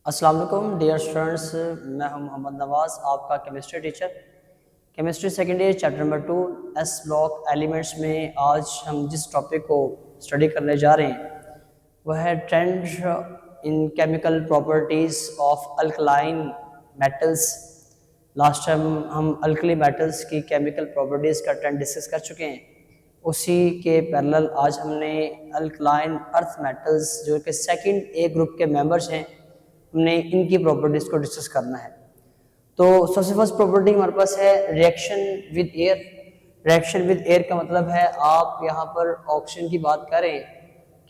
अस्सलाम वालेकुम dear students, मैं हूं मोहम्मद नवाज़, आपका chemistry teacher. Chemistry second year chapter number 2 S block elements में आज हम जिस टॉपिक को स्टडी करने जा रहे हैं वह है trend in chemical properties of alkaline metals. Last time हम अल्कली मेटल्स की केमिकल प्रॉपर्टीज़ का ट्रेंड डिस्कस कर चुके हैं। उसी के पैरेलल आज हमने अल्कलाइन अर्थ मेटल्स जो कि सेकंड ए ग्रुप के मेंबर्स हैं, हमने इनकी प्रॉपर्टीज़ को डिस्कस करना है। तो सबसे फर्स्ट प्रॉपर्टी हमारे पास है reaction with air. Reaction with air का मतलब है आप यहाँ पर ऑक्सीजन की बात करें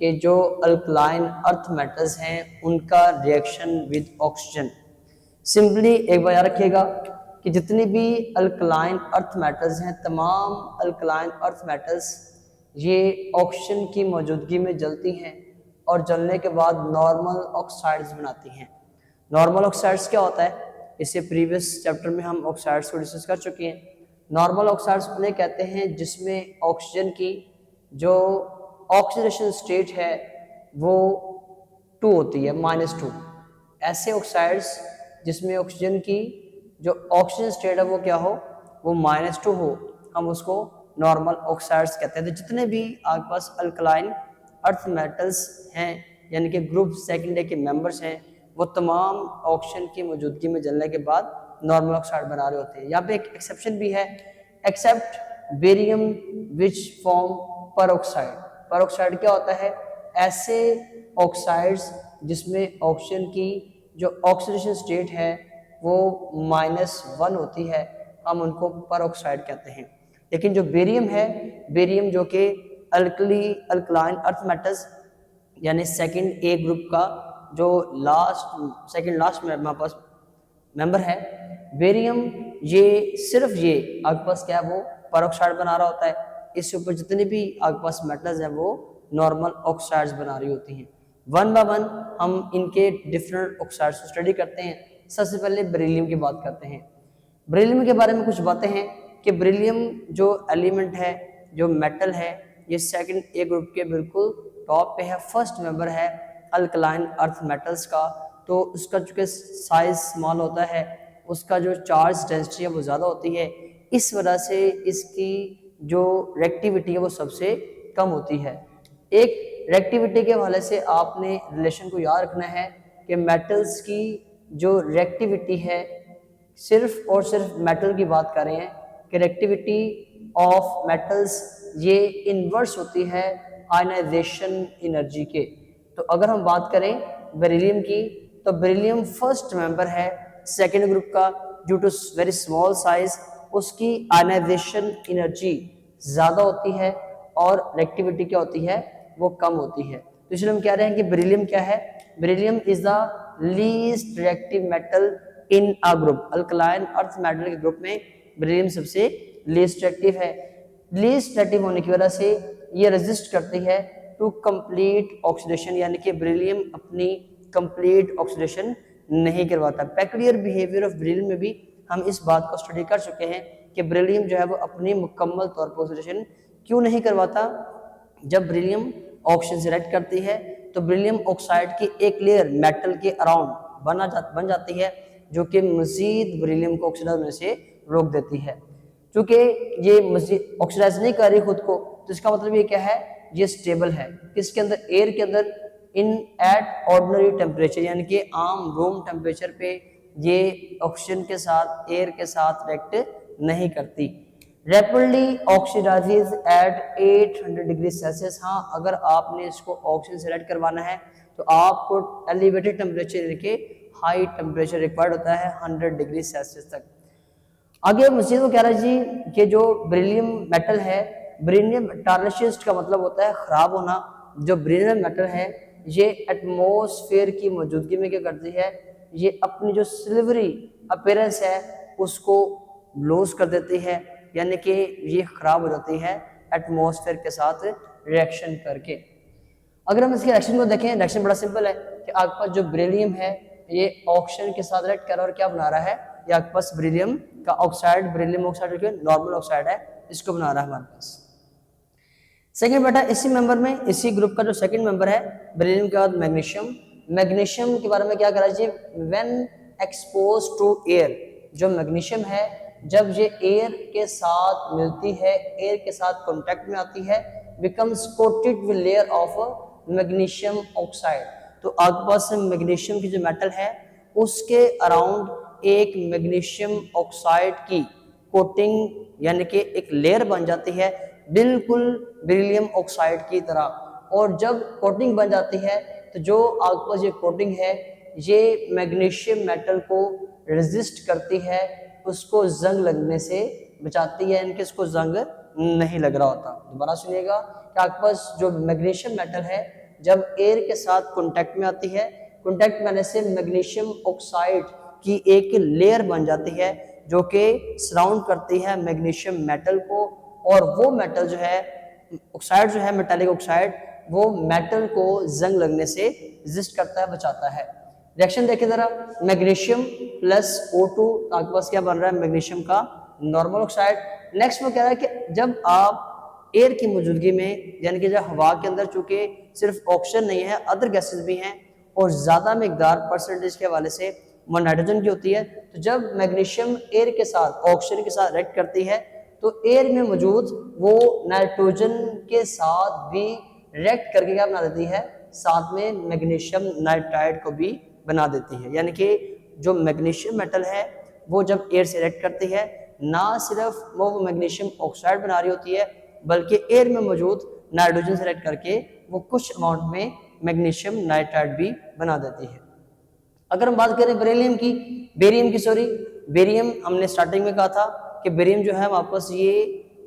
कि जो अल्कलाइन अर्थ मेटल्स हैं उनका रिएक्शन विद ऑक्सीजन। सिंपली एक बार याद रखिएगा कि जितनी भी अल्कलाइन अर्थ मेटल्स हैं, तमाम अल्कलाइन अर्थ मेटल्स ये ऑक्सीजन की मौजूदगी में जलती हैं और जलने के बाद नॉर्मल ऑक्साइड्स बनाती हैं। नॉर्मल ऑक्साइड्स क्या होता है, इससे प्रीवियस चैप्टर में हम ऑक्साइड्स को डिस्कस कर चुके हैं। नॉर्मल ऑक्साइड्स उन्हें कहते हैं जिसमें ऑक्सीजन की जो ऑक्सीडेशन स्टेट है वो 2 होती है, -2। ऐसे ऑक्साइड्स जिसमें ऑक्सीजन की जो ऑक्सीजन स्टेट है वो क्या हो, वो -2 हो, हम उसको नॉर्मल ऑक्साइड्स कहते हैं। तो जितने भी आपके पास अल्कलाइन अर्थ मेटल्स हैं यानी कि ग्रुप सेकेंड ए के मेंबर्स हैं, वो तमाम ऑक्सीजन की मौजूदगी में जलने के बाद नॉर्मल ऑक्साइड बना रहे होते हैं। यहाँ पे एक एक्सेप्शन भी है, except barium which form peroxide. Peroxide क्या होता है, ऐसे ऑक्साइड्स जिसमें ऑक्सीजन की जो ऑक्सीडेशन स्टेट है वो -1 होती है, हम उनको परऑक्साइड कहते हैं। लेकिन जो बेरियम है, बेरियम जो कि अल्कलाइन अर्थ मेटल्स यानी सेकंड ए ग्रुप का जो सेकंड लास्ट में हमारे पास मेंबर है बेरियम, ये सिर्फ ये आपके पास क्या है वो परऑक्साइड बना रहा होता है। इसके ऊपर जितने भी आपके पास मेटल्स हैं वो नॉर्मल ऑक्साइड्स बना रही होती हैं। वन बाय वन हम इनके डिफरेंट ऑक्साइड्स को स्टडी करते हैं। सबसे पहले बेरिलियम की बात करते हैं। बेरिलियम के बारे में कुछ बातें हैं कि बेरिलियम जो एलिमेंट है, जो मेटल है, ये सेकंड ए ग्रुप के बिल्कुल टॉप पे है, फर्स्ट मेंबर है अल्कलाइन अर्थ मेटल्स का। तो उसका चूँकि साइज स्मॉल होता है, उसका जो चार्ज डेंसिटी है वो ज़्यादा होती है, इस वजह से इसकी जो रिएक्टिविटी है वो सबसे कम होती है। एक रिएक्टिविटी के हवाले से आपने रिलेशन को याद रखना है कि मेटल्स की जो रिएक्टिविटी है, सिर्फ और सिर्फ मेटल की बात कर रहे हैं कि रिएक्टिविटी ऑफ मेटल्स ये इन्वर्स होती है आयनाइजेशन एनर्जी के। तो अगर हम बात करें बेरिलियम की, तो बेरिलियम फर्स्ट मेंबर है सेकेंड ग्रुप का। Due to very small size उसकी आयनाइजेशन एनर्जी ज़्यादा होती है और रिएक्टिविटी क्या होती है, वो कम होती है। तो इसलिए हम कह रहे हैं कि बेरिलियम क्या है, beryllium is the least reactive metal in a group. Alkaline earth metal के ग्रुप में बेरिलियम सबसे लीस्ट रिएक्टिव है। लीस्ट रिएक्टिव होने की वजह से ये रेजिस्ट करती है टू कंप्लीट ऑक्सीडेशन, यानी कि बेरिलियम अपनी कंप्लीट ऑक्सीडेशन नहीं करवाता। पेक्यूलियर बिहेवियर ऑफ बेरिलियम में भी हम इस बात को स्टडी कर चुके हैं कि बेरिलियम जो है वो अपनी मुकम्मल तौर पर ऑक्सीडेशन क्यों नहीं करवाता। जब बेरिलियम ऑक्सीजन से रिएक्ट करती है तो बेरिलियम ऑक्साइड की एक लेयर मेटल के अराउंड बन जाती है, जो कि मजीद बेरिलियम को ऑक्सीडाइज होने से रोक देती है। क्योंकि ये मजीद ऑक्सीडाइज नहीं कर रही खुद को, तो इसका मतलब ये क्या है, ये स्टेबल है। किसके अंदर, एयर के अंदर, इन एट ऑर्डिनरी टेम्परेचर, यानी कि आम रूम टेम्परेचर पे ये ऑक्सीजन के साथ, एयर के साथ रिएक्ट नहीं करती। Rapidly oxidizes at 800 degree Celsius. हाँ, अगर आपने इसको ऑक्सीजन से रिएक्ट करवाना है तो आपको एलिवेटेड टेम्परेचर यानी कि हाई टेम्परेचर रिक्वायर्ड होता है 100 डिग्री सेल्सियस तक। आगे मजीद वो कह रहा है जी कि जो बेरिलियम मेटल है, बेरिलियम टार्निशिस्ट का मतलब होता है खराब होना। जो बेरिलियम मेटल है ये एटमॉस्फेयर की मौजूदगी में क्या करती है, ये अपनी जो सिल्वरी अपीयरेंस है उसको लूज कर देती है, यानी कि ये खराब हो जाती है एटमॉस्फेयर के साथ रिएक्शन करके। अगर हम इसके रिएक्शन को देखें, रिएक्शन बड़ा सिंपल है कि आपके पास जो बेरिलियम है ये ऑक्सीजन के साथ रिएक्ट कर रहा है और क्या बना रहा है, ये आपके पास बेरिलियम का ऑक्साइड, बेरिलियम ऑक्साइड जो नॉर्मल ऑक्साइड है, इसको बना रहा है हमारे पास। सेकेंड बेटा इसी मेंबर में, इसी ग्रुप का जो सेकंड मेंबर है बेरिलियम के बाद मैग्नीशियम। मैग्नीशियम के बारे में क्या करा जी, व्हेन एक्सपोज टू एयर, जो मैग्नीशियम है जब ये एयर के साथ मिलती है, एयर के साथ कांटेक्ट में आती है, becomes coated with layer of magnesium oxide. तो आपके पास मैग्नीशियम की जो मेटल है उसके अराउंड एक मैग्नीशियम ऑक्साइड की कोटिंग यानी कि एक लेयर बन जाती है, बिल्कुल बेरिलियम ऑक्साइड की तरह। और जब कोटिंग बन जाती है तो जो आपके पास ये कोटिंग है ये मैग्नीशियम मेटल को रेजिस्ट करती है, उसको जंग लगने से बचाती है, इनके इसको जंग नहीं लग रहा होता। दोबारा सुनिएगा कि आपके पास जो मैग्नीशियम मेटल है जब एयर के साथ कांटेक्ट में आती है, कांटेक्ट में आने से मैग्नीशियम ऑक्साइड की एक लेयर बन जाती है जो कि सराउंड करती है मैग्नीशियम मेटल को, और वो मेटल जो है ऑक्साइड जो है मेटालिक ऑक्साइड, वो मेटल को जंग लगने से रेजिस्ट करता है, बचाता है। रिएक्शन देखिए जरा, मैग्नीशियम प्लस O2, आपके पास क्या बन रहा है, मैग्नीशियम का नॉर्मल ऑक्साइड। नेक्स्ट में कह रहा है कि जब आप एयर की मौजूदगी में, यानी कि जब हवा के अंदर चूंकि सिर्फ ऑक्सीजन नहीं है, अदर गैसेस भी हैं और ज्यादा मिकदार परसेंटेज के हवाले से वो नाइट्रोजन की होती है, तो जब मैग्नीशियम एयर के साथ ऑक्सीजन के साथ रिएक्ट करती है तो एयर में मौजूद वो नाइट्रोजन के साथ भी रिएक्ट करके क्या बना देती है, साथ में मैग्नीशियम नाइट्राइड को भी बना देती है। यानी कि जो मैग्नीशियम मेटल है वो जब एयर से रिएक्ट करती है, ना सिर्फ वो मैग्नीशियम ऑक्साइड बना रही होती है बल्कि एयर में मौजूद नाइट्रोजन से रिएक्ट करके वो कुछ अमाउंट में मैग्नीशियम नाइट्राइड भी बना देती है। अगर हम बात करें बेरियम हमने स्टार्टिंग में कहा था कि बेरियम जो है वापस ये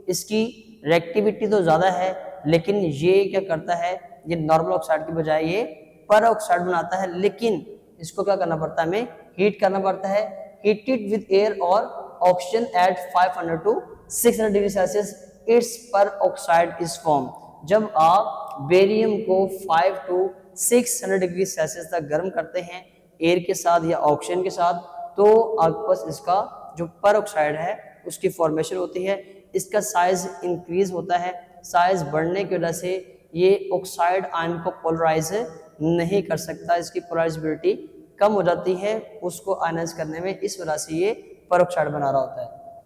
इसकी रिएक्टिविटी तो ज़्यादा है, लेकिन ये क्या करता है, ये नॉर्मल ऑक्साइड की बजाय ये पर ऑक्साइड बनाता है, लेकिन इसको क्या करना पड़ता है, हमें हीट करना पड़ता है। हीटेड विद एयर और oxygen at 500 to 600 degree Celsius its peroxide is form. जब आप बेरियम को 5 to 600 डिग्री सेल्सियस तक गर्म करते हैं एयर के साथ या ऑक्सीजन के साथ, तो आपके पास इसका जो पर ऑक्साइड है उसकी फॉर्मेशन होती है, इसका साइज इंक्रीज होता है। साइज बढ़ने की वजह से ये ऑक्साइड आयन को पोलराइज नहीं कर सकता, इसकी पोलराइजेबिलिटी कम हो जाती है उसको आयनाइज करने में, इस वजह से ये पर ऑक्साइड बना रहा होता है।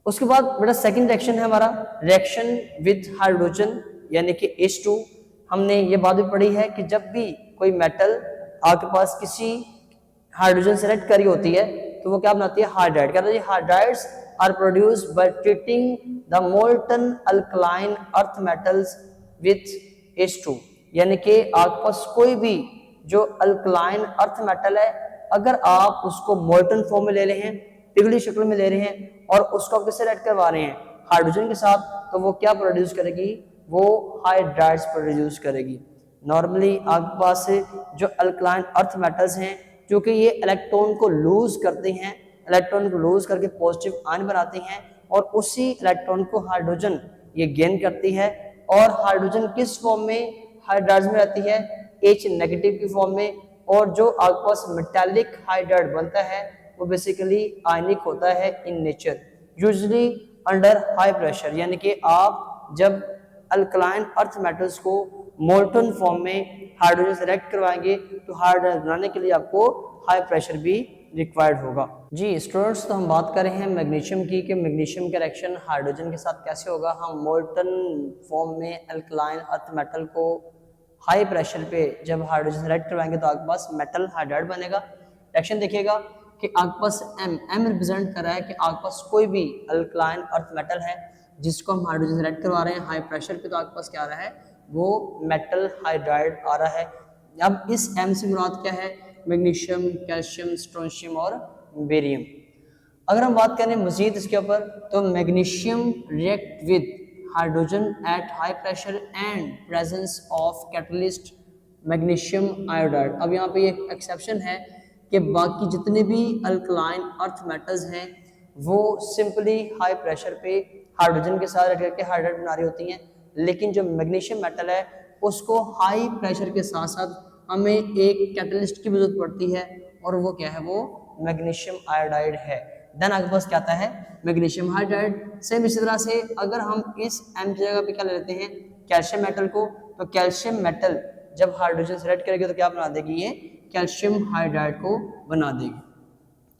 उसके बाद बेटा सेकंड रिएक्शन है हमारा रिएक्शन विद हाइड्रोजन यानी कि H2। हमने ये बात भी पढ़ी है कि जब भी कोई मेटल आपके पास किसी हाइड्रोजन से रिएक्ट करी होती है तो वो क्या बनाती है, हाइड्राइड। कहते हैं hydrides are produced by treating the molten alkaline earth metals with H2। यानी कि आपके पास कोई भी जो अल्कलाइन अर्थ मेटल है, अगर आप उसको मोल्टन फॉर्म में ले रहे हैं, पिघली शक्ल में ले रहे हैं और उसको आप किससे रिएक्ट करवा रहे हैं, हाइड्रोजन के साथ, तो वो क्या प्रोड्यूस करेगी, वो हाइड्राइड्स प्रोड्यूस करेगी। नॉर्मली आपके पास जो अल्कलाइन अर्थ मेटल्स हैं क्योंकि ये इलेक्ट्रॉन को लूज करते हैं, इलेक्ट्रॉन को लूज करके पॉजिटिव आयन बनाती हैं और उसी इलेक्ट्रॉन को हाइड्रोजन ये गेन करती है। और हाइड्रोजन किस फॉर्म में हाइड्राइड्स में रहती है, H नेगेटिव की फॉर्म में। और जो आपके पास मेटालिक हाइड्राइड बनता है वो बेसिकली आयनिक होता है in nature, usually under high pressure. यानी कि आप जब अल्कलाइन अर्थ मेटल्स को मोल्टन फॉर्म में हाइड्रोजन से रिएक्ट करवाएंगे तो हाइड्राइड बनाने के लिए आपको हाई प्रेशर भी रिक्वायर्ड होगा। जी स्टूडेंट्स, तो हम बात कर रहे हैं मैग्नीशियम की कि मैग्नीशियम का रिएक्शन हाइड्रोजन के साथ कैसे होगा। हम मोल्टन फॉर्म में अल्कलाइन अर्थ मेटल को हाई प्रेशर पे जब हाइड्रोजन रिएक्ट करवाएंगे तो आपके पास मेटल हाइड्राइड बनेगा। रिएक्शन देखिएगा कि आपके पास M रिप्रेजेंट कर रहा है कि आपके पास कोई भी अल्कलाइन अर्थ मेटल है जिसको हम हाइड्रोजन से रिएक्ट करवा रहे हैं हाई प्रेशर पे, तो आपके पास क्या आ रहा है, वो मेटल हाइड्राइड आ रहा है। अब इस M से मुराद क्या है, मैग्नीशियम, कैल्शियम, स्ट्रोंशियम और बेरियम। अगर हम बात करें मजीद इसके ऊपर तो magnesium react with hydrogen at high pressure and presence of catalyst magnesium iodide. अब यहाँ पे एक एक्सेप्शन है कि बाकी जितने भी अल्कलाइन अर्थ मेटल्स हैं वो सिंपली हाई प्रेशर पे हाइड्रोजन के साथ रिएक्ट करके हाइड्राइड बना रही होती हैं, लेकिन जो मैग्नीशियम मेटल है उसको हाई प्रेशर के साथ साथ हमें एक कैटलिस्ट की जरूरत पड़ती है और वो क्या है, वो मैग्नीशियम आयोडाइड है। देन आपके पास क्या आता है, मैग्नीशियम हाइड्राइड। सेम इसी तरह से अगर हम इस M की जगह पे क्या ले लेते हैं, कैल्शियम मेटल को, तो कैल्शियम मेटल जब हाइड्रोजन सेलेक्ट करेगी तो क्या बना देगी, ये कैल्शियम हाइड्राइड को बना देगी।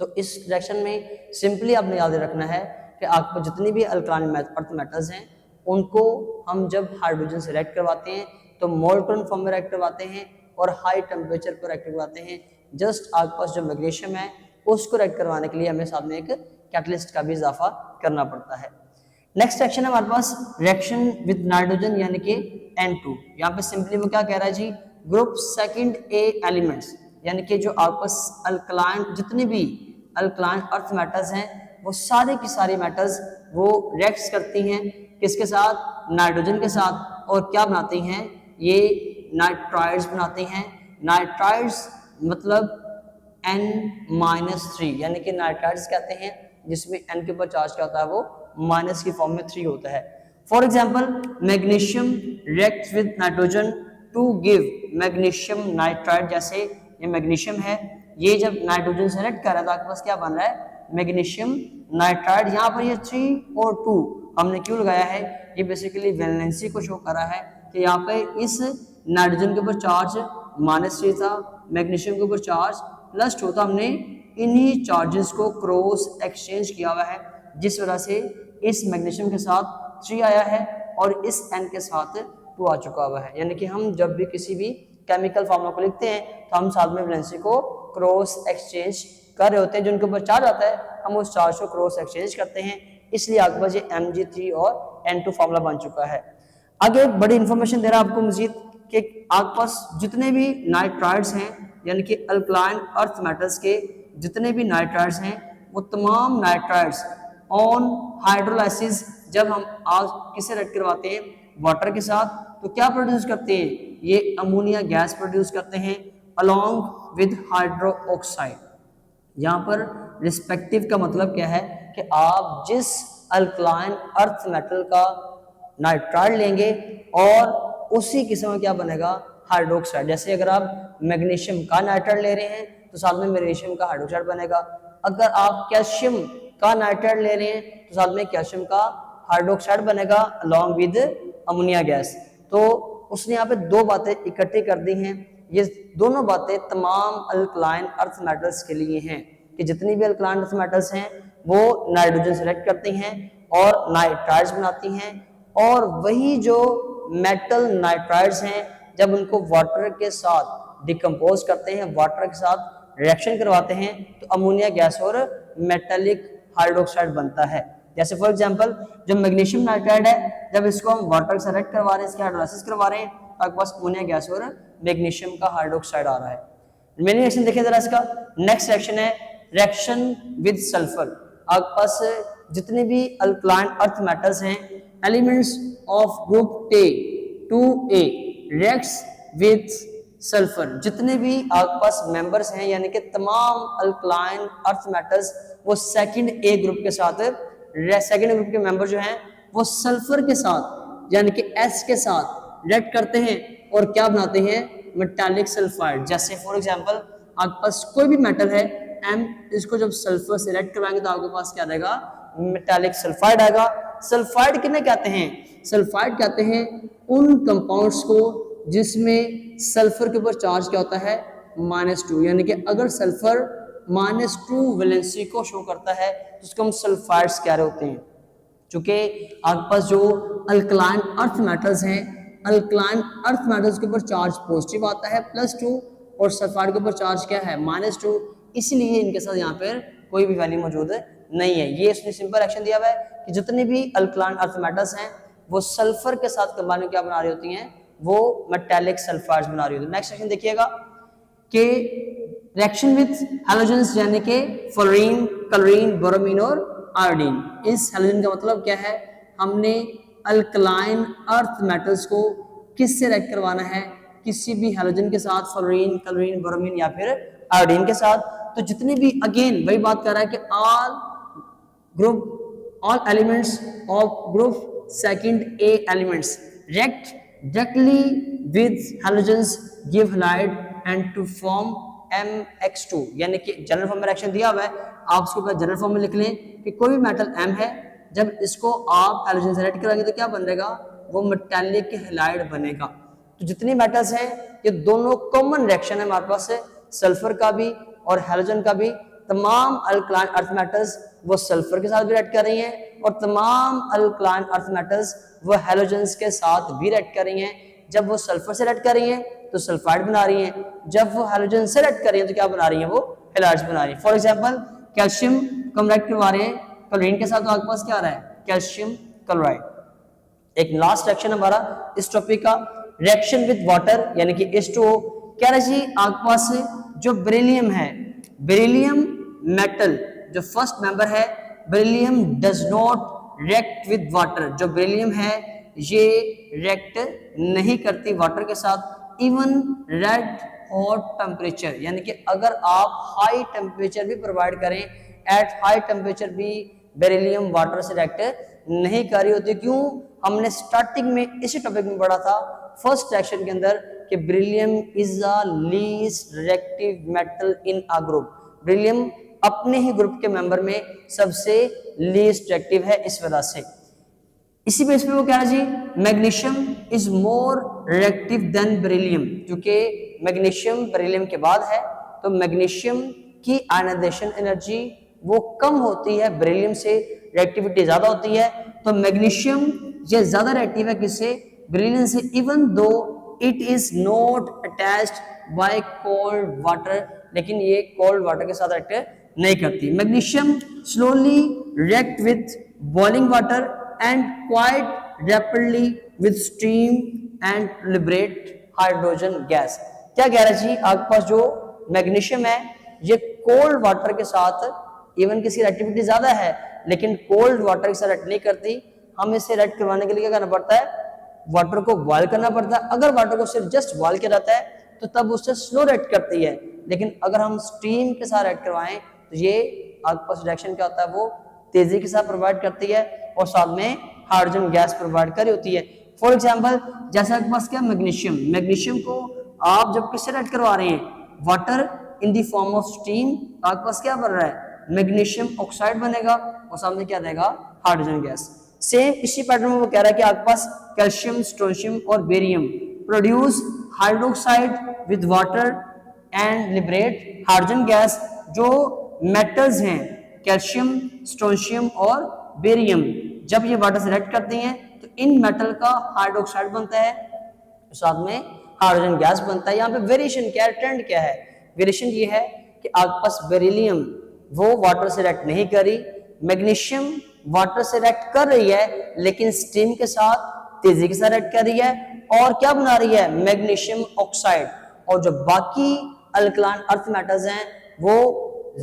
तो इस रिएक्शन में सिंपली आपने याद रखना है कि आपको जितनी भी अल्कलाइन अर्थ मेटल्स हैं उनको हम जब हाइड्रोजन से रिएक्ट करवाते हैं तो मोलटन फॉर्म में रिएक्ट करवाते हैं और हाई टेम्परेचर पर रिएक्ट करवाते हैं। जस्ट आपके पास जो मैग्नीशियम है उसको रिएक्ट करवाने के लिए हमें साथ में एक कैटलिस्ट का भी इजाफा करना पड़ता है। नेक्स्ट रिएक्शन है हमारे पास रिएक्शन विद नाइट्रोजन यानी कि N2। यहाँ पे सिंपली वो क्या कह रहा है जी, ग्रुप सेकंड ए एलिमेंट्स यानी कि जो आपस अल्कलाइन जितने भी अल्कलाइन अर्थ मेटल्स हैं वो सारे की सारी मेटल्स वो रिएक्ट करती हैं किसके साथ, नाइट्रोजन के साथ, और क्या बनाती हैं, ये नाइट्राइड्स बनाती हैं। नाइट्राइड्स मतलब N-3 यानी कि नाइट्राइड्स कहते हैं जिसमें N के ऊपर चार्ज क्या होता है, वो माइनस की फॉर्म में 3 होता है। For example magnesium react with nitrogen to give magnesium nitride. जैसे ये मैग्नीशियम है, ये जब नाइट्रोजन से रिएक्ट कर रहा है तो आपके पास क्या बन रहा है, मैग्नीशियम नाइट्राइड। यहाँ पर ये 3 और 2 हमने क्यों लगाया है, ये बेसिकली वैलेंसी को शो कर रहा है कि यहाँ पे इस नाइट्रोजन के ऊपर चार्ज -3 था, मैग्नीशियम के ऊपर चार्ज +2 था। हमने इन्हीं चार्जेस को क्रॉस एक्सचेंज किया हुआ है जिस वजह से इस मैग्नीशियम के साथ 3 आया है और इस N के साथ 2 आ चुका हुआ है। यानी कि हम जब भी किसी भी केमिकल फॉर्मूला को लिखते हैं तो हम साथ में वैलेंसी को क्रॉस एक्सचेंज कर रहे होते हैं। जिनके ऊपर चार्ज आता है हम उस चार्ज को क्रॉस एक्सचेंज करते हैं, इसलिए आपके पास ये Mg3 और N2 फॉर्मूला बन चुका है। आगे एक बड़ी इंफॉर्मेशन दे रहा है आपको मजीद कि आपके पास जितने भी नाइट्राइड्स हैं यानी कि अल्कलाइन अर्थ मेटल्स के जितने भी नाइट्राइड्स हैं वो तमाम नाइट्राइड्स ऑन हाइड्रोलाइसिस जब हम आज किसे रिएक्ट करवाते हैं, वाटर के साथ, तो क्या प्रोड्यूस करते हैं, ये अमोनिया गैस प्रोड्यूस करते हैं अलोंग विद हाइड्रो ऑक्साइड। यहाँ पर रिस्पेक्टिव का मतलब क्या है कि आप जिस अल्कलाइन अर्थ मेटल का नाइट्राइड लेंगे और उसी किस्म में क्या बनेगा, हाइड्रोक्साइड। जैसे अगर आप मैग्नीशियम का नाइट्राइड ले रहे हैं तो साथ में मैग्नीशियम का हाइड्रोक्साइड बनेगा। अगर आप कैल्शियम का नाइट्राइड ले रहे हैं तो साथ में कैल्शियम का हाइड्रोक्साइड बनेगा अलोंग विद अमोनिया गैस। तो उसने यहाँ पे 2 बातें इकट्ठी कर दी हैं। ये दोनों बातें तमाम अल्कलाइन अर्थ मेटल्स के लिए हैं कि जितनी भी अल्कलाइन अर्थ मेटल्स हैं वो नाइट्रोजन से रिएक्ट करती हैं और नाइट्राइड्स बनाती हैं, और वही जो मेटल नाइट्राइड्स हैं जब उनको वाटर के साथ डिकम्पोज करते हैं, वाटर के साथ रिएक्शन करवाते हैं तो अमोनिया गैस और मेटालिक हाइड्रोक्साइड बनता है। जैसे फॉर एग्जांपल जो मैग्नीशियम नाइट्राइड है जब इसको हम वाटर से रिएक्ट करवा रहे हैं, इसकी हाइड्रोलाइसिस करवा रहे हैं तो आपके पास अमोनिया गैस और मैग्नीशियम का हाइड्रोक्साइड आ रहा है। रिमेनिंग रिएक्शन देखिए जरा इसका। नेक्स्ट रिएक्शन है रिएक्शन विद सल्फर। आपके पास जितने भी अल्कलाइन अर्थ मेटल्स हैं elements of group K2A reacts with sulphur. जितने भी आपके पास मेंबर्स हैं यानी कि तमाम अल्कलाइन अर्थ मेटल्स वो सेकंड A ग्रुप के साथ, सेकंड ग्रुप के मेंबर जो हैं वो सल्फर के साथ यानी कि S के साथ रिएक्ट करते हैं और क्या बनाते हैं, मेटालिक सल्फाइड। जैसे फॉर एग्जांपल आपके पास कोई भी मेटल है M, इसको जब सल्फर से रिएक्ट करवाएंगे तो आपके पास क्या आएगा, मेटालिक सल्फाइड आएगा। सल्फाइड किन्हें कहते हैं, सल्फाइड कहते हैं उन कंपाउंड्स को जिसमें सल्फर के ऊपर चार्ज क्या होता है, -2। यानी कि अगर सल्फर -2 वैलेंसी को शो करता है तो उसको हम सल्फाइड्स कह रहे होते हैं। चूंकि आपके पास जो अल्कलाइन अर्थ मेटल्स हैं, अल्कलाइन अर्थ मेटल्स के ऊपर चार्ज पॉजिटिव आता है +2 और सल्फाइड के ऊपर चार्ज क्या है, -2, इसलिए इनके साथ यहाँ पर कोई भी वैल्यू मौजूद नहीं है। ये इसने सिंपल एक्शन दिया हुआ है कि जितने भी अल्कलाइन अर्थ मेटल्स हैं वो सल्फर के साथ कंबाइन क्या बना रही होती हैं, वो मेटालिक सल्फाइड्स बना रही होती है। नेक्स्ट सेक्शन देखिएगा कि रिएक्शन विद हैलोजेंस यानी कि फ्लोरीन, क्लोरीन, ब्रोमीन और आयोडीन। इस हैलोजन का मतलब क्या है, हमने अल्कलाइन अर्थ मेटल्स को किससे रिएक्ट करवाना है, किसी भी हैलोजन के साथ, फ्लोरीन, क्लोरीन, ब्रोमीन या फिर आयोडीन के साथ। तो जितने भी अगेन वही बात कर रहा है कि all elements of group second A elements react directly with halogens give halide and to form MX2। यानी कि जनरल फॉर्म में रिएक्शन दिया हुआ है, आप उसको जनरल फॉर्म में लिख लें कि कोई भी मेटल M है, जब इसको आप हैलोजन से रिएक्ट कराएंगे तो क्या बनेगा, वो मेटालिक हैलाइड बनेगा। तो जितनी मेटल्स हैं ये दोनों कॉमन रिएक्शन है हमारे पास है, सल्फर का भी और हैलोजन का भी। तमाम अल्कलाइन अर्थ मेटल्स वो सल्फर के साथ भी रिएक्ट कर रही हैं और तमाम अल्कलाइन अर्थ मेटल्स वो हैलोजेंस के साथ भी रिएक्ट कर रही हैं। जब वो सल्फर से रिएक्ट कर रही हैं तो सल्फाइड बना रही हैं, जब वो हैलोजन से रिएक्ट कर रही हैं तो क्या बना रही हैं, वो हैलाइड्स बना रही हैं। फॉर एग्जांपल कैल्शियम को हम रिएक्ट करवा रहे हैं क्लोरीन के साथ, तो आपके पास क्या आ रहा है, कैल्शियम क्लोराइड। एक लास्ट रिएक्शन हमारा इस टॉपिक का, रिएक्शन विद वाटर यानी कि H2O। कह रहे जी आपके पास जो बेरिलियम है, बेरिलियम मेटल जो फर्स्ट मेंबर है, beryllium does not react with water. जो बेरिलियम है ये रिएक्ट नहीं करती वाटर के साथ। इवन रेड हॉट टेम्परेचर यानी कि अगर आप हाई टेम्परेचर भी प्रोवाइड करें, एट हाई टेम्परेचर भी बेरिलियम वाटर से रिएक्ट नहीं कर रही होती। क्यों, हमने स्टार्टिंग में इसी टॉपिक में पढ़ा था फर्स्ट रिएक्शन के अंदर कि beryllium is a least reactive metal in a group. Beryllium अपने ही ग्रुप के मेंबर में सबसे लीस्ट रिएक्टिव है, इस वजह से। इसी बेस पे वो कह रहा जी magnesium is more reactive than beryllium, क्योंकि मैग्नीशियम बेरिलियम के बाद है तो मैग्नीशियम की आयनाइजेशन एनर्जी वो कम होती है, बेरिलियम से रिएक्टिविटी ज्यादा होती है। तो मैग्नीशियम ये ज्यादा रिएक्टिव है किससे, बेरिलियम से, even though it is not attached by cold water, लेकिन ये कोल्ड वाटर के साथ रिएक्ट नहीं करती। Magnesium slowly react with boiling water and quite rapidly with steam and liberate hydrogen gas। क्या कह रहा है जी आपके पास जो मैग्नीशियम है ये कोल्ड वाटर के साथ इवन किसी एक्टिविटी ज्यादा है लेकिन कोल्ड वाटर के साथ रिएक्ट नहीं करती। हम इसे रिएक्ट करवाने के लिए क्या करना पड़ता है, वाटर को बॉयल करना पड़ता है। अगर वाटर को सिर्फ जस्ट बॉयल किया जाता है तो तब उससे स्लो रिएक्ट करती है, लेकिन अगर हम स्टीम के साथ रिएक्ट करवाएं तो ये आपके पास रिएक्शन क्या होता है, वो तेजी के साथ प्रोवाइड करती है और साथ में हाइड्रोजन गैस प्रोवाइड कर होती है। फॉर एग्जांपल जैसा आपके पास क्या मैग्नीशियम, मैग्नीशियम को आप जब किससे रिएक्ट करवा रहे हैं, water in the form of steam, आपके पास क्या बन रहा है, मैग्नीशियम ऑक्साइड बनेगा और सामने क्या देगा, हाइड्रोजन गैस। सेम इसी पैटर्न में वो कह रहा है कि आपके पास कैल्शियम, स्ट्रोंशियम और barium produce hydroxide with water and liberate hydrogen gas. जो मेटल्स हैं कैल्शियम, स्ट्रोंशियम और बेरियम, जब ये वाटर से रिएक्ट करती हैं तो इन मेटल का हाइड्रोक्साइड बनता है, साथ में हाइड्रोजन गैस बनता है। यहाँ पे वेरिएशन क्या है, ट्रेंड क्या है, वेरिएशन ये है कि आपके पास बेरिलियम वो वाटर से रिएक्ट नहीं करी, मैग्नीशियम वाटर से रिएक्ट कर रही है लेकिन स्टीम के साथ तेजी के साथ रिएक्ट कर रही है और क्या बना रही है, मैग्नीशियम ऑक्साइड। और जो बाकी अल्कलाइन अर्थ मेटल्स हैं वो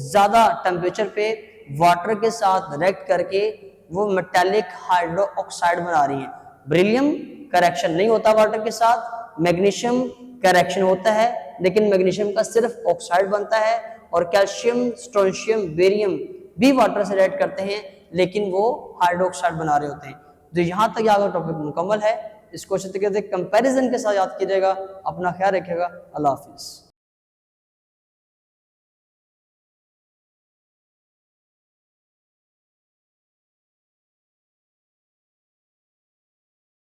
ज्यादा टेम्परेचर पे वाटर के साथ रिएक्ट करके वो मेटालिक हाइड्रो ऑक्साइड बना रही हैं। बेरिलियम का रिएक्शन नहीं होता वाटर के साथ, मैग्नीशियम का रिएक्शन होता है लेकिन मैग्नीशियम का सिर्फ ऑक्साइड बनता है और कैल्शियम, स्ट्रोंशियम, बेरियम भी वाटर से रिएक्ट करते हैं लेकिन वो हाइड्रोक्साइड बना रहे होते हैं। तो यहाँ तक आपका टॉपिक मुकम्मल है। इसको अच्छे तरीके से कंपैरिजन के साथ याद कीजिएगा। अपना ख्याल रखिएगा। अल्लाह हाफिज।